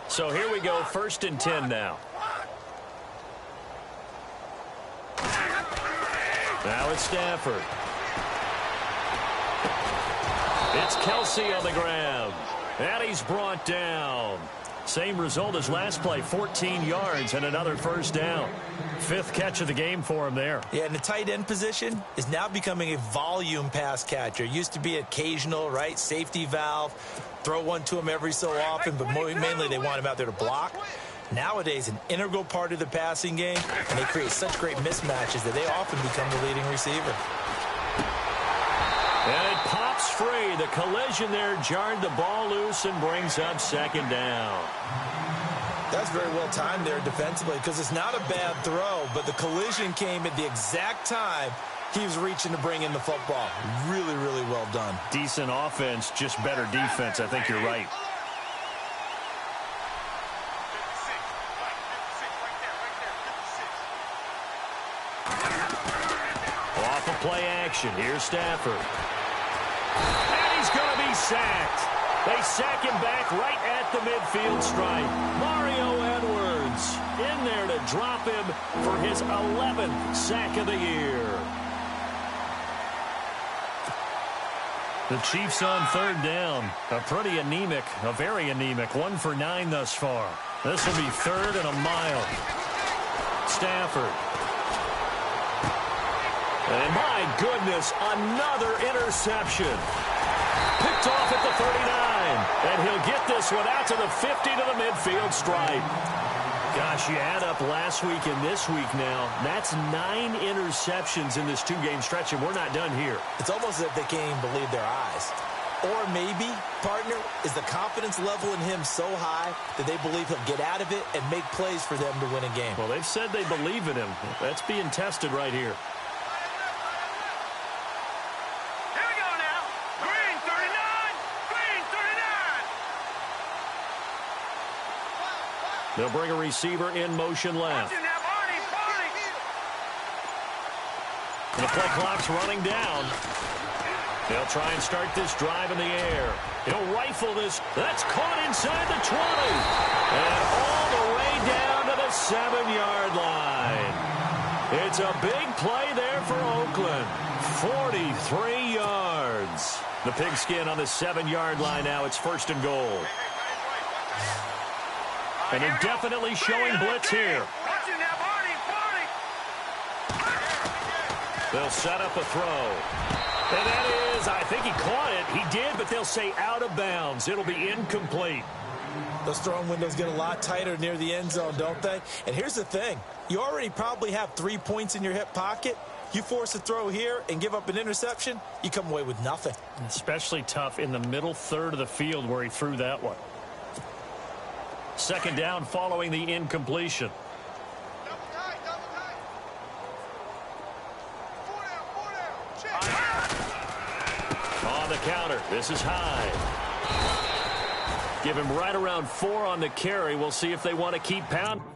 So here we go, 1st and 10 now. Now it's Stafford. It's Kelsey on the ground. And he's brought down. Same result as last play, 14 yards and another 1st down. 5th catch of the game for him there. Yeah, and the tight end position is now becoming a volume pass catcher. Used to be occasional, right? Safety valve. Throw one to him every so often, but mainly they want him out there to block. Nowadays, an integral part of the passing game, and they create such great mismatches that they often become the leading receiver. And it pops free. The collision there jarred the ball loose and brings up 2nd down. That's very well timed there defensively because it's not a bad throw, but the collision came at the exact time he was reaching to bring in the football. Really, really well done. Decent offense, just better defense. I think you're right. Off of play action. Here's Stafford. And he's going to be sacked. They sack him back right at the midfield stripe. Mario Edwards in there to drop him for his 11th sack of the year. The Chiefs on 3rd down. A pretty anemic, a very anemic 1 for 9 thus far. This will be 3rd and a mile. Stafford. And my goodness, another interception. Picked off at the 39. And he'll get this one out to the 50 to the midfield stripe. Gosh, you add up last week and this week now. That's 9 interceptions in this 2-game stretch, and we're not done here. It's almost as if they can't even believe their eyes. Or maybe, partner, is the confidence level in him so high that they believe he'll get out of it and make plays for them to win a game. Well, they've said they believe in him. That's being tested right here. They'll bring a receiver in motion left. And the play clock's running down. They'll try and start this drive in the air. He'll rifle this. That's caught inside the 20. And all the way down to the 7-yard line. It's a big play there for Oakland. 43 yards. The pigskin on the 7-yard line now. It's 1st and goal. And they're definitely showing blitz here. They'll set up a throw. And that is, I think he caught it. He did, but they'll say out of bounds. It'll be incomplete. Those throwing windows get a lot tighter near the end zone, don't they? And here's the thing. You already probably have 3 points in your hip pocket. You force a throw here and give up an interception, you come away with nothing. Especially tough in the middle third of the field where he threw that one. 2nd down following the incompletion. On the counter, this is high. Give him right around 4 on the carry. We'll see if they want to keep pounding.